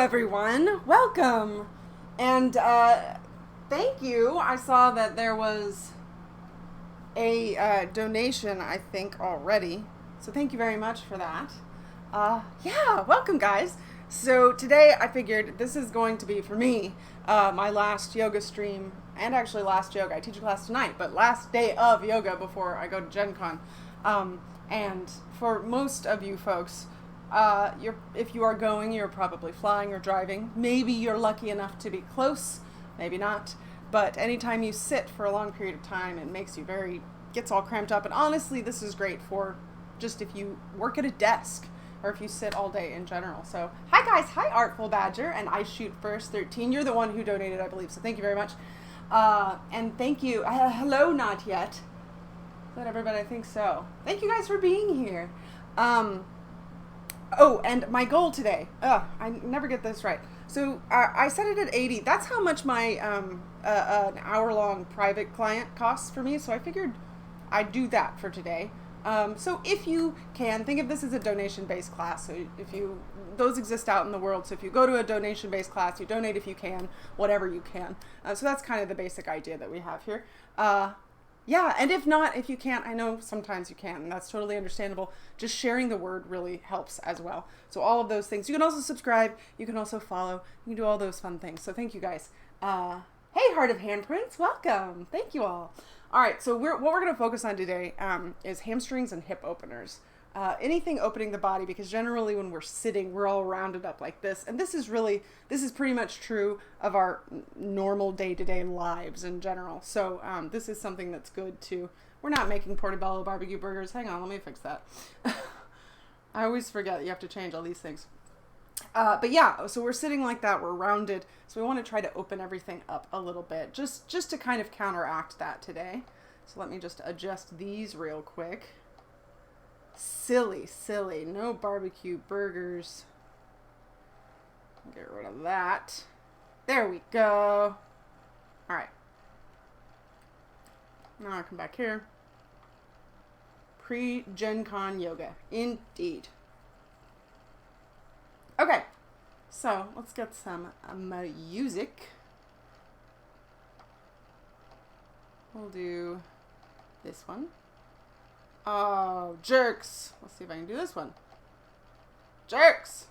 everyone. Welcome. And thank you. I saw that there was a donation, I think, already. So thank you very much for that. Yeah, welcome, guys. So today I figured this is going to be, for me, my last yoga stream, and actually last yoga. I teach a class tonight, but last day of yoga before I go to Gen Con. And for most of you folks, if you are going, you're probably flying or driving. Maybe you're lucky enough to be close, maybe not. But anytime you sit for a long period of time, it makes you gets all cramped up. And honestly, this is great for just if you work at a desk or if you sit all day in general. So, hi guys, hi Artful Badger, and I Shoot First 13. You're the one who donated, I believe, so thank you very much. And thank you, hello, not yet. Let everybody, I think so. Thank you guys for being here. Oh, and my goal today, I never get this right. So I set it at 80. That's how much my an hour-long private client costs for me. So I figured I'd do that for today. So if you can, think of this as a donation-based class. So those exist out in the world. So if you go to a donation-based class, you donate if you can, whatever you can. So that's kind of the basic idea that we have here. Yeah, and if not, if you can't, I know sometimes you can, and that's totally understandable. Just sharing the word really helps as well. So all of those things. You can also subscribe. You can also follow. You can do all those fun things. So thank you guys. Hey, Heart of Handprints, welcome. Thank you all. All right, so what we're going to focus on today is hamstrings and hip openers. Anything opening the body, because generally when we're sitting, we're all rounded up like this. And this is pretty much true of our normal day-to-day lives in general. So this is something that's good too. We're not making portobello barbecue burgers. Hang on, let me fix that. I always forget you have to change all these things. But yeah, so we're sitting like that, we're rounded. So we want to try to open everything up a little bit, just to kind of counteract that today. So let me just adjust these real quick. Silly. No barbecue burgers. Get rid of that. There we go. All right. Now I come back here. Pre-Gen Con yoga. Indeed. Okay. So let's get some music. We'll do this one. Oh, jerks. Let's see if I can do this one. Jerks.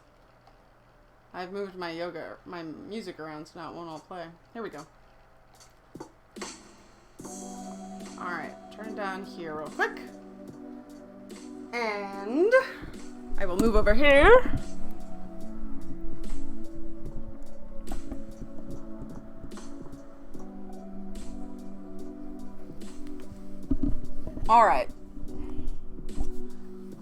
I've moved my music around, so now it won't all play. Here we go. Alright, turn down here real quick. And I will move over here. Alright.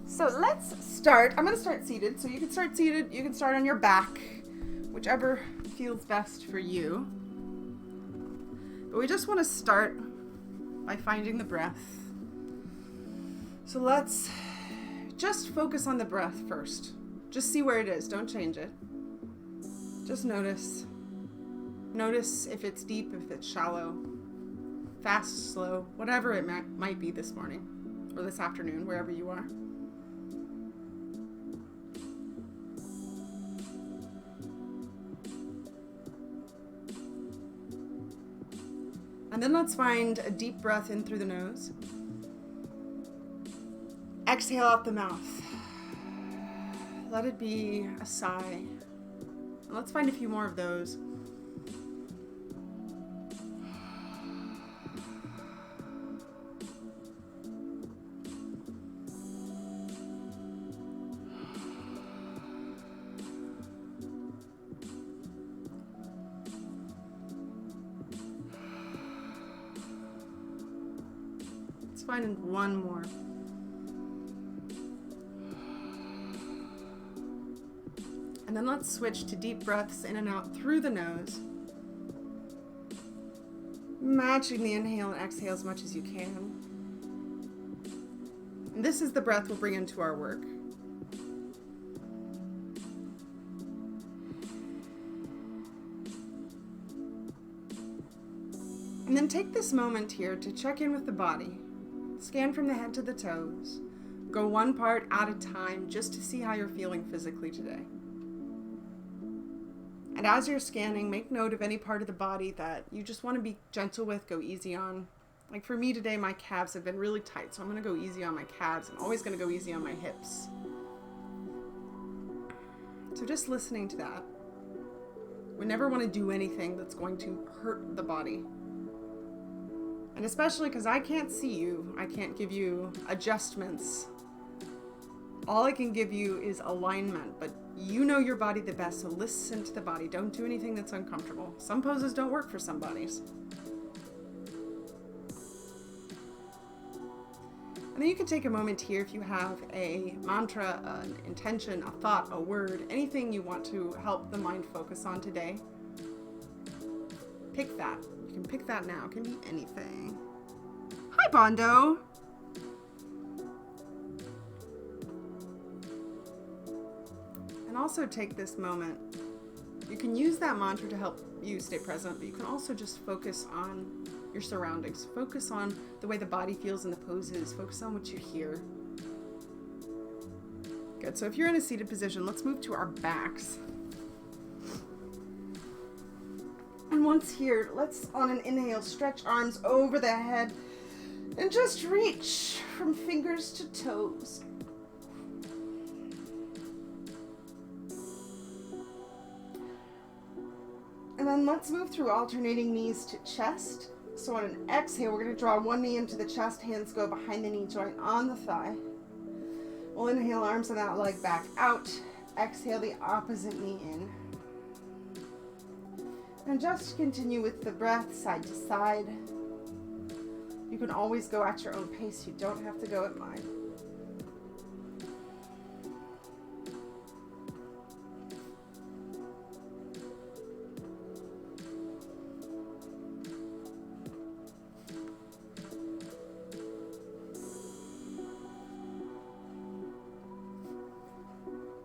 So let's start. I'm going to start seated. So you can start seated. You can start on your back, whichever feels best for you. But we just want to start by finding the breath. So let's just focus on the breath first. Just see where it is. Don't change it. Just notice. Notice if it's deep, if it's shallow, fast, slow, whatever it might be this morning or this afternoon, wherever you are. And then let's find a deep breath in through the nose. Exhale out the mouth. Let it be a sigh. And let's find a few more of those. Find one more. And then let's switch to deep breaths in and out through the nose. Matching the inhale and exhale as much as you can. And this is the breath we'll bring into our work. And then take this moment here to check in with the body. Scan from the head to the toes. Go one part at a time just to see how you're feeling physically today. And as you're scanning, make note of any part of the body that you just want to be gentle with, go easy on. Like for me today, my calves have been really tight, so I'm going to go easy on my calves. I'm always going to go easy on my hips. So just listening to that. We never want to do anything that's going to hurt the body. And especially because I can't see you, I can't give you adjustments. All I can give you is alignment, but you know your body the best, so listen to the body. Don't do anything that's uncomfortable. Some poses don't work for some bodies. And then you can take a moment here if you have a mantra, an intention, a thought, a word, anything you want to help the mind focus on today. Pick that. You can pick that now. It can be anything. Hi, Bondo. And also take this moment. You can use that mantra to help you stay present, but you can also just focus on your surroundings. Focus on the way the body feels in the poses. Focus on what you hear. Good. So if you're in a seated position, let's move to our backs. And once here, let's, on an inhale, stretch arms over the head and just reach from fingers to toes. And then let's move through alternating knees to chest. So on an exhale, we're going to draw one knee into the chest, hands go behind the knee joint on the thigh. We'll inhale, arms and that leg back out. Exhale, the opposite knee in. And just continue with the breath side to side. You can always go at your own pace. You don't have to go at mine.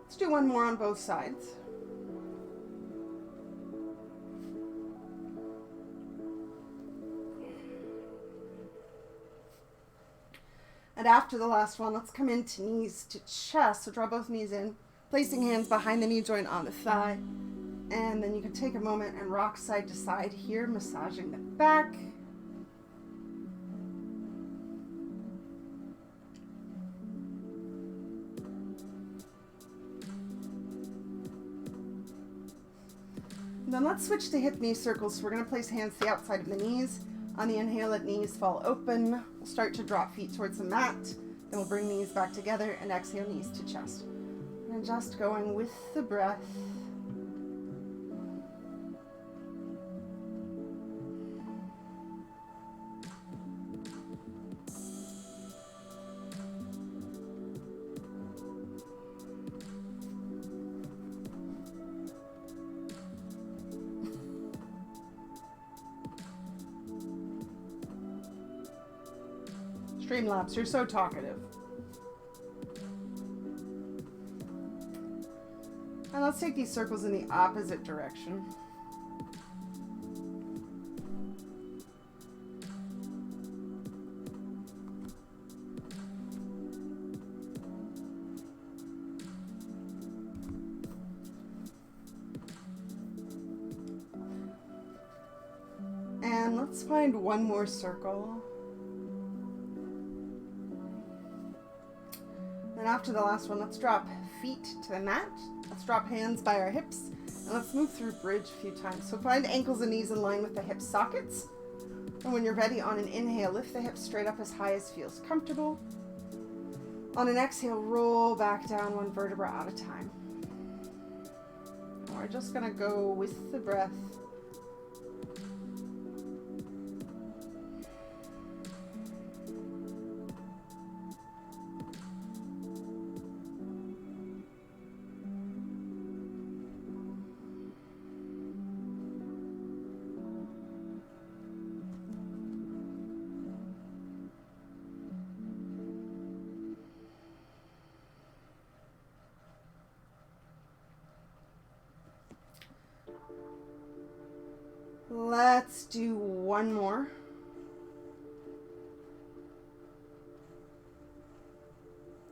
Let's do one more on both sides. And after the last one, let's come into knees to chest. So draw both knees in, placing hands behind the knee joint on the thigh. And then you can take a moment and rock side to side here, massaging the back. And then let's switch to hip knee circles. So we're going to place hands to the outside of the knees. On the inhale, let knees fall open. We'll start to drop feet towards the mat. Then we'll bring knees back together and exhale, knees to chest. And just going with the breath. Streamlabs, you're so talkative. And let's take these circles in the opposite direction. And let's find one more circle. And after the last one, let's drop feet to the mat. Let's drop hands by our hips. And let's move through bridge a few times. So find ankles and knees in line with the hip sockets. And when you're ready, on an inhale, lift the hips straight up as high as feels comfortable. On an exhale, roll back down one vertebra at a time. And we're just going to go with the breath. Let's do one more.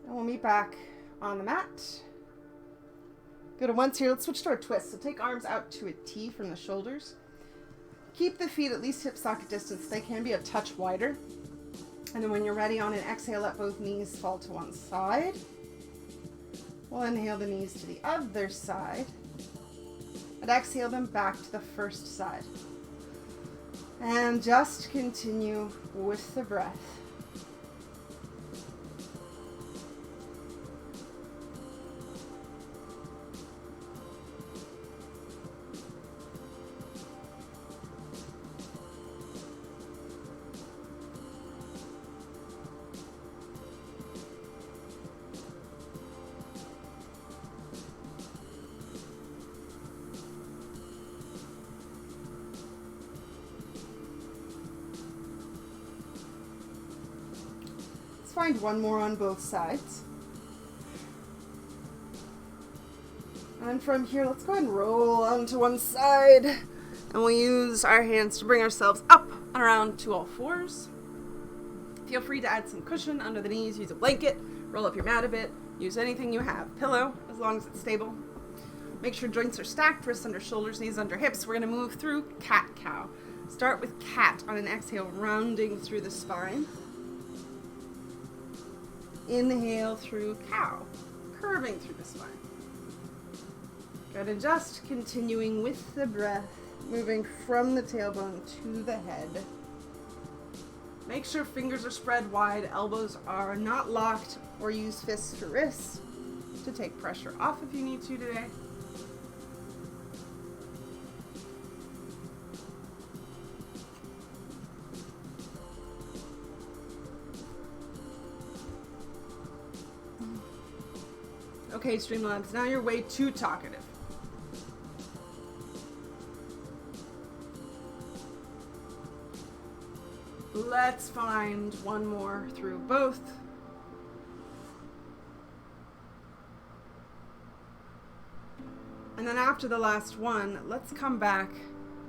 And we'll meet back on the mat. Go to once here. Let's switch to our twist. So take arms out to a T from the shoulders. Keep the feet at least hip socket distance. They can be a touch wider. And then when you're ready, on an exhale, let both knees fall to one side. We'll inhale the knees to the other side. And exhale them back to the first side. And just continue with the breath. Find one more on both sides. And from here, let's go ahead and roll onto one side. And we'll use our hands to bring ourselves up and around to all fours. Feel free to add some cushion under the knees. Use a blanket. Roll up your mat a bit. Use anything you have. Pillow, as long as it's stable. Make sure joints are stacked. Wrists under shoulders, knees under hips. We're going to move through cat-cow. Start with cat on an exhale, rounding through the spine. Inhale through cow, curving through the spine. Good, and just continuing with the breath, moving from the tailbone to the head. Make sure fingers are spread wide, elbows are not locked, or use fists for wrists to take pressure off if you need to today. Okay, Streamlabs, now you're way too talkative. Let's find one more through both. And then after the last one, let's come back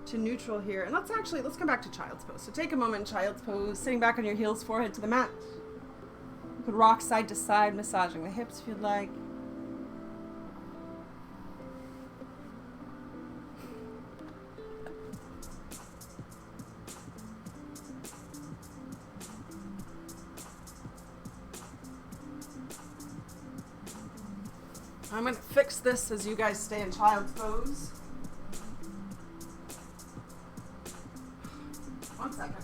to neutral here. And let's come back to child's pose. So take a moment in child's pose, sitting back on your heels, forehead to the mat. You could rock side to side, massaging the hips if you'd like. I'm going to fix this as you guys stay in child's pose. One second.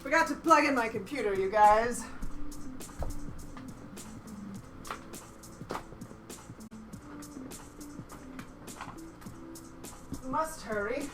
Forgot to plug in my computer, you guys. Must hurry.